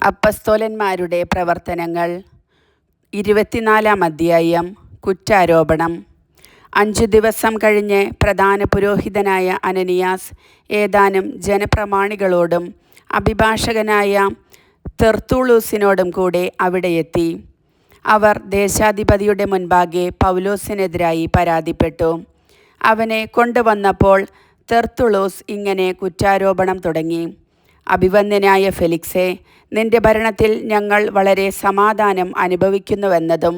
അപ്പസ്തോലന്മാരുടെ പ്രവർത്തനങ്ങൾ 24-ാം അധ്യായം. കുറ്റാരോപണം. 5 ദിവസം കഴിഞ്ഞ് പ്രധാന പുരോഹിതനായ അനനിയാസ് ഏതാനും ജനപ്രമാണികളോടും അഭിഭാഷകനായ തെർത്തുള്ളൂസിനോടും കൂടെ അവിടെ എത്തി. അവർ ദേശാധിപതിയുടെ മുൻപാകെ പൗലോസിനെതിരായി പരാതിപ്പെട്ടു. അവനെ കൊണ്ടുവന്നപ്പോൾ തെർത്തുള്ളൂസ് ഇങ്ങനെ കുറ്റാരോപണം തുടങ്ങി. അഭിവന്ദ്യനായ ഫെലിക്സേ, നിന്റെ ഭരണത്തിൽ ഞങ്ങൾ വളരെ സമാധാനം അനുഭവിക്കുന്നുവെന്നതും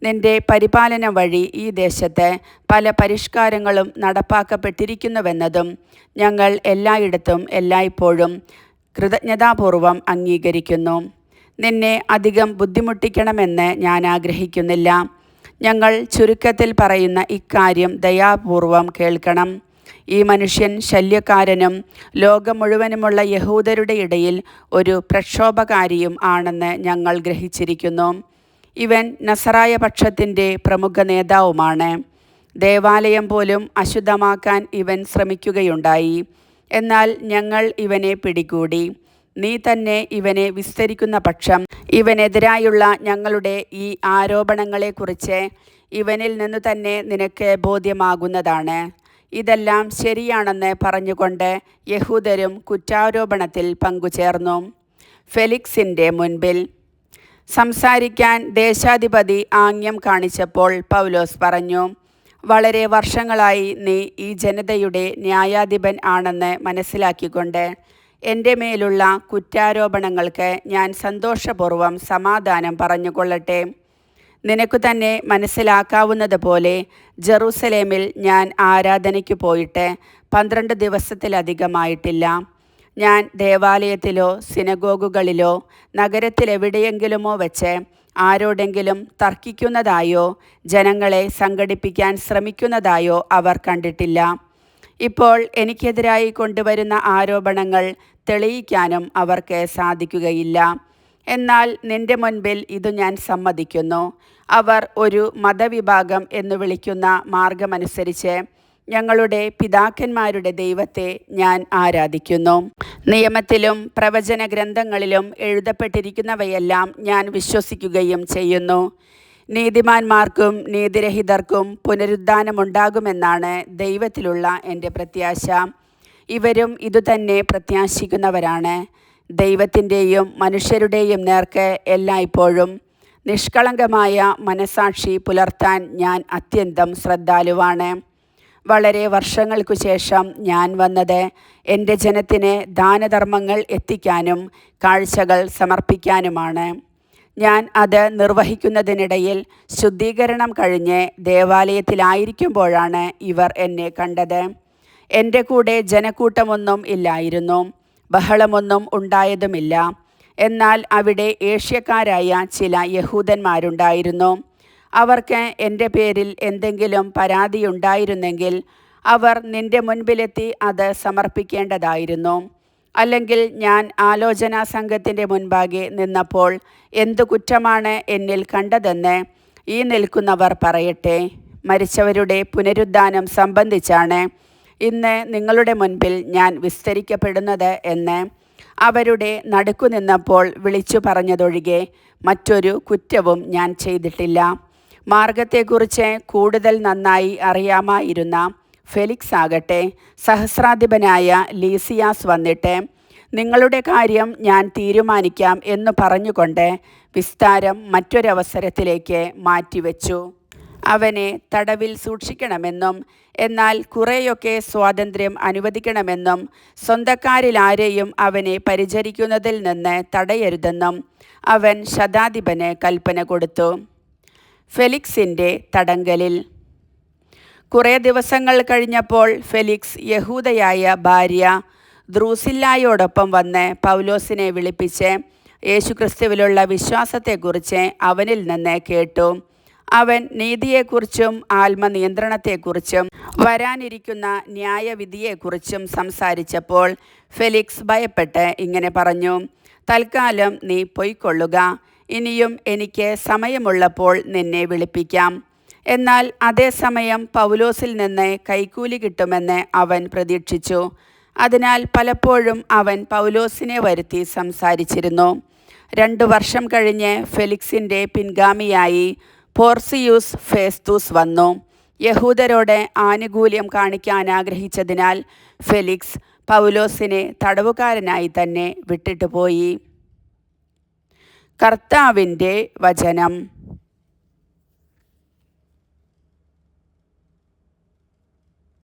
നിന്റെ പരിപാലനം വഴി ഈ ദേശത്ത് പല പരിഷ്കാരങ്ങളും നടപ്പാക്കപ്പെട്ടിരിക്കുന്നുവെന്നതും ഞങ്ങൾ എല്ലായിടത്തും എല്ലായ്പ്പോഴും കൃതജ്ഞതാപൂർവം അംഗീകരിക്കുന്നു. നിന്നെ അധികം ബുദ്ധിമുട്ടിക്കണമെന്ന് ഞാൻ ആഗ്രഹിക്കുന്നില്ല. ഞങ്ങൾ ചുരുക്കത്തിൽ പറയുന്ന ഇക്കാര്യം ദയാപൂർവം കേൾക്കണം. ഈ മനുഷ്യൻ ശല്യക്കാരനും ലോകം മുഴുവനുമുള്ള യഹൂദരുടെ ഇടയിൽ ഒരു പ്രക്ഷോഭകാരിയും ആണെന്ന് ഞങ്ങൾ ഗ്രഹിച്ചിരിക്കുന്നു. ഇവൻ നസറായ പക്ഷത്തിൻ്റെ പ്രമുഖ നേതാവുമാണ്. ദേവാലയം പോലും അശുദ്ധമാക്കാൻ ഇവൻ ശ്രമിക്കുകയുണ്ടായി. എന്നാൽ ഞങ്ങൾ ഇവനെ പിടികൂടി. നീ തന്നെ ഇവനെ വിസ്തരിക്കുന്ന പക്ഷം ഇവനെതിരായുള്ള ഞങ്ങളുടെ ഈ ആരോപണങ്ങളെക്കുറിച്ച് ഇവനിൽ നിന്നു തന്നെ നിനക്ക് ബോധ്യമാകുന്നതാണ്. ഇതെല്ലാം ശരിയാണെന്ന് പറഞ്ഞുകൊണ്ട് യഹൂദരും കുറ്റാരോപണത്തിൽ പങ്കുചേർന്നു. ഫെലിക്സിൻ്റെ മുൻപിൽ സംസാരിക്കാൻ ദേശാധിപതി ആംഗ്യം കാണിച്ചപ്പോൾ പൗലോസ് പറഞ്ഞു, വളരെ വർഷങ്ങളായി നീ ഈ ജനതയുടെ ന്യായാധിപൻ ആണെന്ന് മനസ്സിലാക്കിക്കൊണ്ട് എൻ്റെ മേലുള്ള കുറ്റാരോപണങ്ങൾക്ക് ഞാൻ സന്തോഷപൂർവ്വം സമാധാനം പറഞ്ഞുകൊള്ളട്ടെ. നിനക്കു തന്നെ മനസ്സിലാക്കാവുന്നത് പോലെ ജെറൂസലേമിൽ ഞാൻ ആരാധനയ്ക്ക് പോയിട്ട് 12 ദിവസത്തിലധികമായിട്ടില്ല. ഞാൻ ദേവാലയത്തിലോ സിനഗോഗുകളിലോ നഗരത്തിലെവിടെയെങ്കിലുമോ വെച്ച് ആരോടെങ്കിലും തർക്കിക്കുന്നതായോ ജനങ്ങളെ സംഘടിപ്പിക്കാൻ ശ്രമിക്കുന്നതായോ അവർ കണ്ടിട്ടില്ല. ഇപ്പോൾ എനിക്കെതിരായി കൊണ്ടുവരുന്ന ആരോപണങ്ങൾ തെളിയിക്കാനും അവർക്ക് സാധിക്കുകയില്ല. എന്നാൽ നിന്റെ മുൻപിൽ ഇതു ഞാൻ സമ്മതിക്കുന്നു. അവർ ഒരു മതവിഭാഗം എന്ന് വിളിക്കുന്ന മാർഗമനുസരിച്ച് ഞങ്ങളുടെ പിതാക്കന്മാരുടെ ദൈവത്തെ ഞാൻ ആരാധിക്കുന്നു. നിയമത്തിലും പ്രവചന ഗ്രന്ഥങ്ങളിലും എഴുതപ്പെട്ടിരിക്കുന്നവയെല്ലാം ഞാൻ വിശ്വസിക്കുകയും ചെയ്യുന്നു. നീതിമാന്മാർക്കും നീതിരഹിതർക്കും പുനരുദ്ധാനമുണ്ടാകുമെന്നാണ് ദൈവത്തിലുള്ള എൻ്റെ പ്രത്യാശ. ഇവരും ഇതുതന്നെ പ്രത്യാശിക്കുന്നവരാണ്. ദൈവത്തിൻ്റെയും മനുഷ്യരുടെയും നേർക്ക് എല്ലായ്പ്പോഴും നിഷ്കളങ്കമായ മനസാക്ഷി പുലർത്താൻ ഞാൻ അത്യന്തം ശ്രദ്ധാലുവാണ്. വളരെ വർഷങ്ങൾക്കു ശേഷം ഞാൻ വന്നത് എൻ്റെ ജനത്തിന് ദാനധർമ്മങ്ങൾ എത്തിക്കാനും കാഴ്ചകൾ സമർപ്പിക്കാനുമാണ്. ഞാൻ അത് നിർവഹിക്കുന്നതിനിടയിൽ ശുദ്ധീകരണം കഴിഞ്ഞ് ദേവാലയത്തിലായിരിക്കുമ്പോഴാണ് ഇവർ എന്നെ കണ്ടത്. എൻ്റെ കൂടെ ജനക്കൂട്ടമൊന്നും ഇല്ലായിരുന്നു, ബഹളമൊന്നും ഉണ്ടായതുമില്ല. എന്നാൽ അവിടെ ഏഷ്യക്കാരായ ചില യഹൂദന്മാരുണ്ടായിരുന്നു. അവർക്ക് എൻ്റെ പേരിൽ എന്തെങ്കിലും പരാതിയുണ്ടായിരുന്നെങ്കിൽ അവർ നിൻ്റെ മുൻപിലെത്തി അത് സമർപ്പിക്കേണ്ടതായിരുന്നു. അല്ലെങ്കിൽ ഞാൻ ആലോചനാ സംഘത്തിൻ്റെ മുൻപാകെ നിന്നപ്പോൾ എന്തു കുറ്റമാണ് എന്നിൽ കണ്ടതെന്ന് ഈ നിൽക്കുന്നവർ പറയട്ടെ. മരിച്ചവരുടെ പുനരുദ്ധാനം സംബന്ധിച്ചാണ് ഇന്ന് നിങ്ങളുടെ മുൻപിൽ ഞാൻ വിസ്തരിക്കപ്പെടുന്നത് എന്ന് അവരുടെ നടുക്കു നിന്നപ്പോൾ വിളിച്ചു പറഞ്ഞതൊഴികെ മറ്റൊരു കുറ്റവും ഞാൻ ചെയ്തിട്ടില്ല. മാർഗത്തെക്കുറിച്ച് കൂടുതൽ നന്നായി അറിയാമായിരുന്ന ഫെലിക്സ് ആകട്ടെ സഹസ്രാധിപനായ ലീസിയാസ് വന്നിട്ട് നിങ്ങളുടെ കാര്യം ഞാൻ തീരുമാനിക്കാം എന്ന് പറഞ്ഞുകൊണ്ട് വിസ്താരം മറ്റൊരവസരത്തിലേക്ക് മാറ്റിവെച്ചു. അവനെ തടവിൽ സൂക്ഷിക്കണമെന്നും എന്നാൽ കുറേയൊക്കെ സ്വാതന്ത്ര്യം അനുവദിക്കണമെന്നും സ്വന്തക്കാരിലാരെയും അവനെ പരിചരിക്കുന്നതിൽ നിന്ന് തടയരുതെന്നും അവൻ ശതാധിപന് കൽപ്പന കൊടുത്തു. ഫെലിക്സിൻ്റെ തടങ്കലിൽ. കുറേ ദിവസങ്ങൾ കഴിഞ്ഞപ്പോൾ ഫെലിക്സ് യഹൂദയായ ഭാര്യ ദ്രൂസില്ലായോടൊപ്പം വന്ന് പൗലോസിനെ വിളിപ്പിച്ച് യേശുക്രിസ്തുവിലുള്ള വിശ്വാസത്തെക്കുറിച്ച് അവനിൽ നിന്ന് കേട്ടു. അവൻ നീതിയെക്കുറിച്ചും ആത്മനിയന്ത്രണത്തെക്കുറിച്ചും വരാനിരിക്കുന്ന ന്യായവിധിയെക്കുറിച്ചും സംസാരിച്ചപ്പോൾ ഫെലിക്സ് ഭയപ്പെട്ട് ഇങ്ങനെ പറഞ്ഞു, തൽക്കാലം നീ പൊയ്ക്കൊള്ളുക. ഇനിയും എനിക്ക് സമയമുള്ളപ്പോൾ നിന്നെ വിളിപ്പിക്കാം. എന്നാൽ അതേസമയം പൗലോസിൽ നിന്ന് കൈക്കൂലി കിട്ടുമെന്ന് അവൻ പ്രതീക്ഷിച്ചു. അതിനാൽ പലപ്പോഴും അവൻ പൗലോസിനെ വരുത്തി സംസാരിച്ചിരുന്നു. 2 വർഷം കഴിഞ്ഞ് ഫെലിക്സിൻ്റെ പിൻഗാമിയായി പോർസിയൂസ് ഫേസ്തൂസ് വന്നു. യഹൂദരോട് ആനുകൂല്യം കാണിക്കാൻ ആഗ്രഹിച്ചതിനാൽ ഫെലിക്സ് പൗലോസിനെ തടവുകാരനായി തന്നെ വിട്ടിട്ടുപോയി. കർത്താവിൻ്റെ വചനം.